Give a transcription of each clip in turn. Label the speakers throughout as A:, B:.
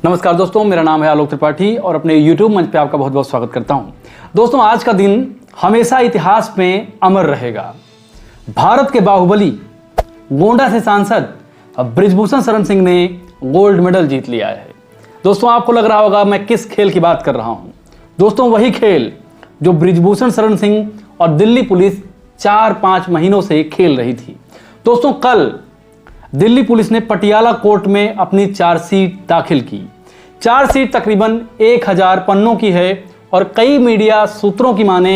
A: नमस्कार दोस्तों, मेरा नाम है आलोक त्रिपाठी और अपने YouTube मंच पे आपका बहुत बहुत स्वागत करता हूं। दोस्तों, आज का दिन हमेशा इतिहास में अमर रहेगा। भारत के बाहुबली गोंडा से सांसद बृजभूषण शरण सिंह ने गोल्ड मेडल जीत लिया है। दोस्तों, आपको लग रहा होगा मैं किस खेल की बात कर रहा हूं। दोस्तों, वही खेल जो बृजभूषण शरण सिंह और दिल्ली पुलिस 4-5 महीनों से खेल रही थी। दोस्तों, कल दिल्ली पुलिस ने पटियाला कोर्ट में अपनी चार्जशीट दाखिल की। चार्जशीट तकरीबन 1000 पन्नों की है और कई मीडिया सूत्रों की माने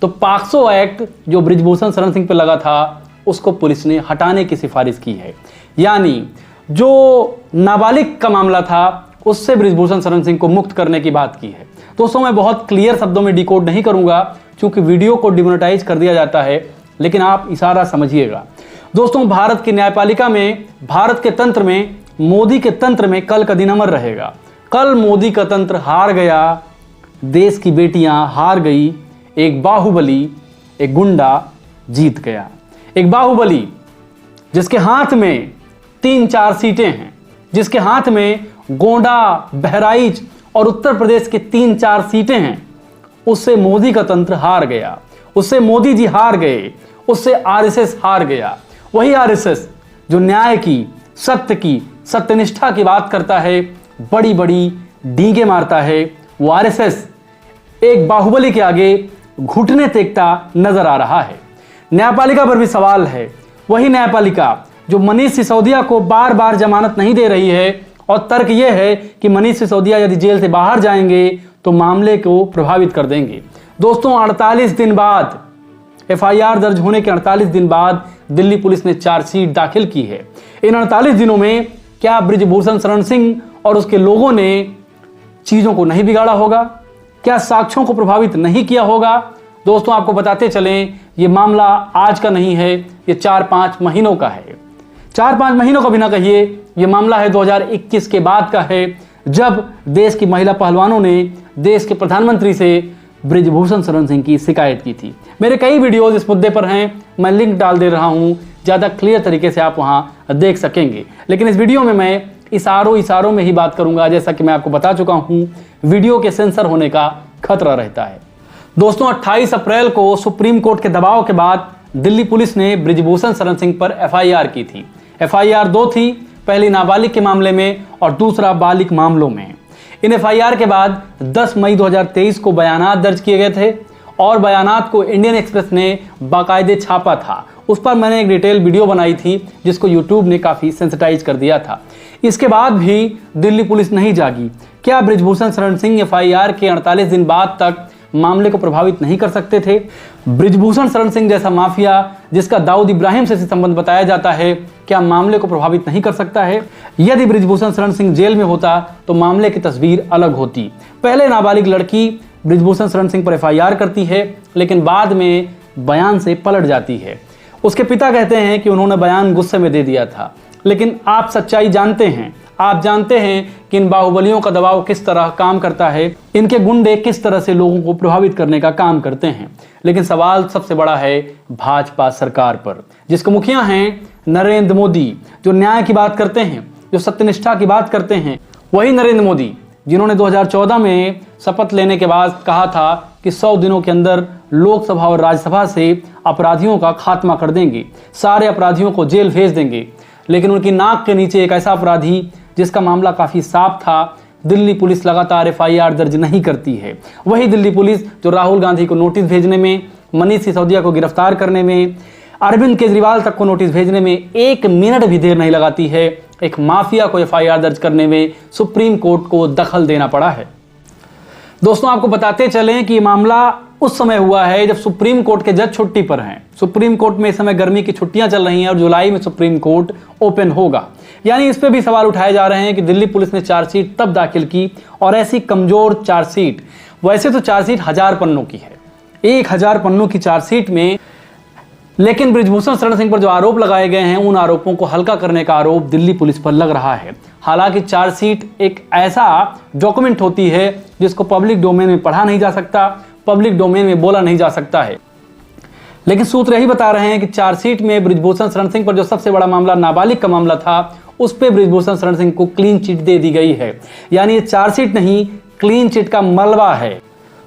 A: तो पॉक्सो एक्ट जो बृजभूषण शरण सिंह पर लगा था उसको पुलिस ने हटाने की सिफारिश की है। यानी जो नाबालिग का मामला था उससे बृजभूषण शरण सिंह को मुक्त करने की बात की है। दोस्तों, मैं बहुत क्लियर शब्दों में डिकोड नहीं करूंगा क्योंकि वीडियो को डिमोनेटाइज कर दिया जाता है, लेकिन आप इशारा समझिएगा। दोस्तों, भारत की न्यायपालिका में, भारत के तंत्र में, मोदी के तंत्र में कल का दिन अमर रहेगा। कल मोदी का तंत्र हार गया, देश की बेटियां हार गई, एक बाहुबली, एक गुंडा जीत गया। एक बाहुबली जिसके हाथ में 3-4 सीटें हैं, जिसके हाथ में गोंडा, बहराइच और उत्तर प्रदेश के 3-4 सीटें हैं, उससे मोदी का तंत्र हार गया, उससे मोदी जी हार गए, उससे आरएसएस हार गया। वही आरएसएस जो न्याय की, सत्य की, सत्यनिष्ठा की बात करता है, बड़ी बड़ी डींगे मारता है, वो आरएसएस एक बाहुबली के आगे घुटने टेकता नजर आ रहा है। न्यायपालिका पर भी सवाल है। वही न्यायपालिका जो मनीष सिसोदिया को बार बार जमानत नहीं दे रही है और तर्क यह है कि मनीष सिसोदिया यदि जेल से बाहर जाएंगे तो मामले को प्रभावित कर देंगे। दोस्तों, 48 दिन बाद, एफआईआर दर्ज होने के 48 दिन बाद दिल्ली पुलिस ने चार्जशीट दाखिल की है। इन 48 दिनों में क्या बृजभूषण शरण सिंह और उसके लोगों ने चीजों को नहीं बिगाड़ा होगा? क्या साक्ष्यों को प्रभावित नहीं किया होगा? दोस्तों, आपको बताते चलें, ये मामला आज का नहीं है, ये 4-5 महीनों का है। 4-5 महीनों का भी ना कहिए, ये मामला है 2021 के बाद का है, जब देश की महिला पहलवानों ने देश के प्रधानमंत्री से बृजभूषण शरण सिंह की शिकायत की थी। मेरे कई वीडियोज इस मुद्दे पर हैं, मैं लिंक डाल दे रहा हूं, ज़्यादा क्लियर तरीके से आप वहां देख सकेंगे। लेकिन इस वीडियो में मैं इशारों में ही बात करूंगा। जैसा कि मैं आपको बता चुका हूं, वीडियो के सेंसर होने का खतरा रहता है। दोस्तों, 28 अप्रैल को सुप्रीम कोर्ट के दबाव के बाद दिल्ली पुलिस ने बृजभूषण शरण सिंह पर एफआईआर की थी। एफआईआर 2 थी, पहली नाबालिग के मामले में और दूसरा बालिग मामलों में। इन एफआईआर के बाद 10 मई 2023 को बयानात दर्ज किए गए थे और बयानात को इंडियन एक्सप्रेस ने बाकायदे छापा था। उस पर मैंने एक डिटेल वीडियो बनाई थी जिसको यूट्यूब ने काफ़ी सेंसिटाइज कर दिया था। इसके बाद भी दिल्ली पुलिस नहीं जागी। क्या बृजभूषण शरण सिंह एफआईआर के 48 दिन बाद तक मामले को प्रभावित नहीं कर सकते थे? बृजभूषण शरण सिंह जैसा माफिया जिसका दाऊद इब्राहिम से संबंध बताया जाता है, क्या मामले को प्रभावित नहीं कर सकता है? यदि बृजभूषण शरण सिंह जेल में होता तो मामले की तस्वीर अलग होती। पहले नाबालिग लड़की बृजभूषण शरण सिंह पर एफआईआर करती है, लेकिन बाद में बयान से पलट जाती है। उसके पिता कहते हैं कि उन्होंने बयान गुस्से में दे दिया था, लेकिन आप सच्चाई जानते हैं। आप जानते हैं कि इन बाहुबलियों का दबाव किस तरह काम करता है, इनके गुंडे किस तरह से लोगों को प्रभावित करने का काम करते हैं। लेकिन सवाल सबसे बड़ा है भाजपा सरकार पर, जिसके मुखिया हैं नरेंद्र मोदी, जो न्याय की बात करते हैं, जो सत्यनिष्ठा की बात करते हैं। वही नरेंद्र मोदी जिन्होंने 2014 में शपथ लेने के बाद कहा था कि 100 दिनों के अंदर लोकसभा और राज्यसभा से अपराधियों का खात्मा कर देंगे, सारे अपराधियों को जेल भेज देंगे। लेकिन उनकी नाक के नीचे एक ऐसा अपराधी जिसका मामला काफी साफ था, दिल्ली पुलिस लगातार एफआईआर दर्ज नहीं करती है। वही दिल्ली पुलिस जो राहुल गांधी को नोटिस भेजने में, मनीष सिसोदिया को गिरफ्तार करने में, अरविंद केजरीवाल तक को नोटिस भेजने में 1 मिनट भी देर नहीं लगाती है, एक माफिया को एफआईआर दर्ज करने में सुप्रीम कोर्ट को दखल देना पड़ा है। दोस्तों, आपको बताते चलें कि ये मामला उस समय हुआ है जब सुप्रीम कोर्ट के जज छुट्टी पर हैं। सुप्रीम कोर्ट में इस समय गर्मी की छुट्टियां चल रही हैं और जुलाई में सुप्रीम कोर्ट ओपन होगा। यानी इस पे भी सवाल उठाए जा रहे हैं कि दिल्ली पुलिस ने चार्जशीट तब दाखिल की और ऐसी कमजोर चार्जशीट, वैसे तो चार्जशीट 1000 पन्नों की है, 1000 पन्नों की चार्जशीट में, लेकिन बृजभूषण शरण सिंह पर जो आरोप लगाए गए हैं उन आरोपों को हल्का करने का आरोप दिल्ली पुलिस पर लग रहा है। हालांकि चार्जशीट एक ऐसा डॉक्यूमेंट होती है जिसको पब्लिक डोमेन में पढ़ा नहीं जा सकता, पब्लिक डोमेन में बोला नहीं जा सकता है। लेकिन सूत्र यही बता रहे हैं कि चार्जशीट में बृजभूषण शरण सिंह पर जो सबसे बड़ा मामला नाबालिग का मामला था, उस पर बृजभूषण शरण सिंह को क्लीन चिट दे दी गई है। यानी ये चार्जशीट नहीं, क्लीन चिट का मलबा है।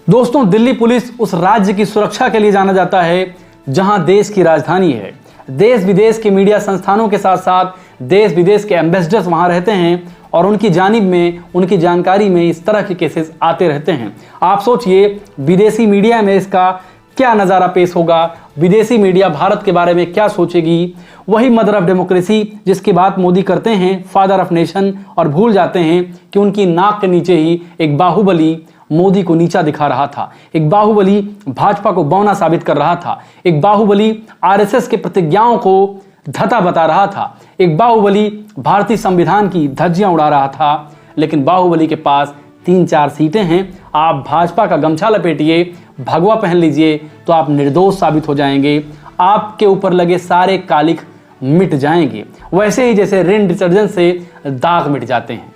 A: दोस्तों, दिल्ली पुलिस उस राज्य की सुरक्षा के लिए जाना जाता है जहां देश की राजधानी है। देश विदेश के मीडिया संस्थानों के साथ साथ देश विदेश के एम्बेसडर्स वहां रहते हैं और उनकी जानिब में, उनकी जानकारी में इस तरह के केसेस आते रहते हैं। आप सोचिए विदेशी मीडिया में इसका क्या नज़ारा पेश होगा, विदेशी मीडिया भारत के बारे में क्या सोचेगी। वही मदर ऑफ डेमोक्रेसी जिसकी बात मोदी करते हैं, फादर ऑफ नेशन, और भूल जाते हैं कि उनकी नाक के नीचे ही एक बाहुबली मोदी को नीचा दिखा रहा था, एक बाहुबली भाजपा को बौना साबित कर रहा था, एक बाहुबली आरएसएस के प्रतिज्ञाओं को धता बता रहा था, एक बाहुबली भारतीय संविधान की धज्जियां उड़ा रहा था। लेकिन बाहुबली के पास 3-4 सीटें हैं। आप भाजपा का गमछा लपेटिए, भगवा पहन लीजिए तो आप निर्दोष साबित हो जाएंगे। आपके ऊपर लगे सारे कालिख मिट जाएंगे, वैसे ही जैसे रिन डिटर्जेंट से दाग मिट जाते हैं।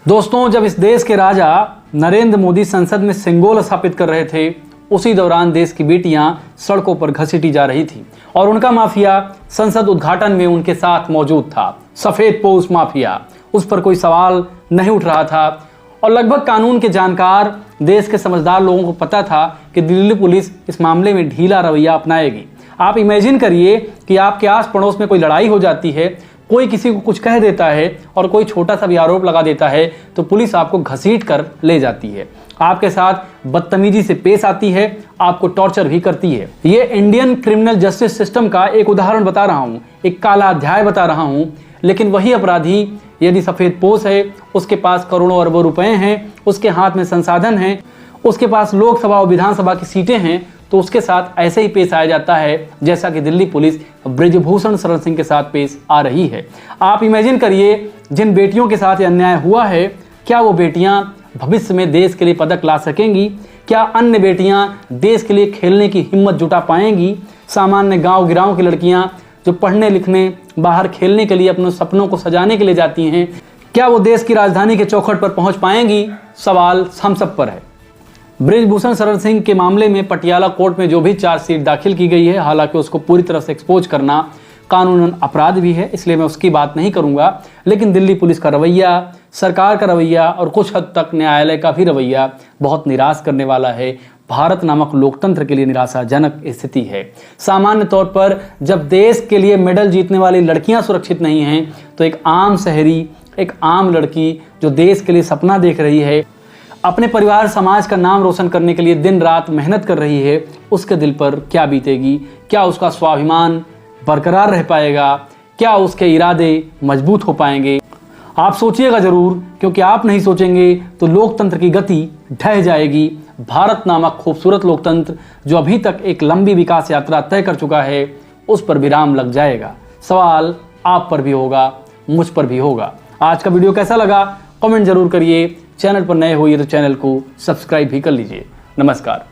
A: दोस्तों, जब इस देश के राजा नरेंद्र मोदी संसद में सिंगोल स्थापित कर रहे थे, उसी दौरान देश की बेटियां सड़कों पर घसीटी जा रही थी और उनका माफिया संसद उद्घाटन में उनके साथ मौजूद था। सफेद पोश माफिया, उस पर कोई सवाल नहीं उठ रहा था और लगभग कानून के जानकार देश के समझदार लोगों को पता था कि दिल्ली पुलिस इस मामले में ढीला रवैया अपनाएगी। आप इमेजिन करिए कि आपके आस पड़ोस में कोई लड़ाई हो जाती है, कोई किसी को कुछ कह देता है और कोई छोटा सा भी आरोप लगा देता है तो पुलिस आपको घसीट कर ले जाती है, आपके साथ बदतमीजी से पेश आती है, आपको टॉर्चर भी करती है। ये इंडियन क्रिमिनल जस्टिस सिस्टम का एक उदाहरण बता रहा हूँ, एक काला अध्याय बता रहा हूँ। लेकिन वही अपराधी यदि सफेद पोश है, उसके पास करोड़ों अरबों रुपए हैं, उसके हाथ में संसाधन हैं, उसके पास लोकसभा और विधानसभा की सीटें हैं, तो उसके साथ ऐसे ही पेश आया जाता है जैसा कि दिल्ली पुलिस बृजभूषण शरण सिंह के साथ पेश आ रही है। आप इमेजिन करिए जिन बेटियों के साथ अन्याय हुआ है, क्या वो बेटियां भविष्य में देश के लिए पदक ला सकेंगी? क्या अन्य बेटियां देश के लिए खेलने की हिम्मत जुटा पाएंगी? सामान्य गांव गिराव की लड़कियां जो पढ़ने लिखने, बाहर खेलने के लिए, अपने सपनों को सजाने के लिए जाती हैं, क्या वो देश की राजधानी के चौखट पर पहुंच पाएंगी? सवाल हम सब पर है। बृजभूषण शरण सिंह के मामले में पटियाला कोर्ट में जो भी चार्जशीट दाखिल की गई है, हालांकि उसको पूरी तरह से एक्सपोज करना कानूनन अपराध भी है, इसलिए मैं उसकी बात नहीं करूंगा। लेकिन दिल्ली पुलिस का रवैया, सरकार का रवैया और कुछ हद तक न्यायालय का भी रवैया बहुत निराश करने वाला है। भारत नामक लोकतंत्र के लिए निराशाजनक स्थिति है। सामान्य तौर पर जब देश के लिए मेडल जीतने वाली लड़कियां सुरक्षित नहीं हैं, तो एक आम शहरी, एक आम लड़की जो देश के लिए सपना देख रही है, अपने परिवार समाज का नाम रोशन करने के लिए दिन रात मेहनत कर रही है, उसके दिल पर क्या बीतेगी? क्या उसका स्वाभिमान बरकरार रह पाएगा? क्या उसके इरादे मजबूत हो पाएंगे? आप सोचिएगा जरूर, क्योंकि आप नहीं सोचेंगे तो लोकतंत्र की गति ढह जाएगी। भारत नामक खूबसूरत लोकतंत्र जो अभी तक एक लंबी विकास यात्रा तय कर चुका है, उस पर विराम लग जाएगा। सवाल आप पर भी होगा, मुझ पर भी होगा। आज का वीडियो कैसा लगा कमेंट जरूर करिए। चैनल पर नए होइए तो चैनल को सब्सक्राइब भी कर लीजिए। नमस्कार।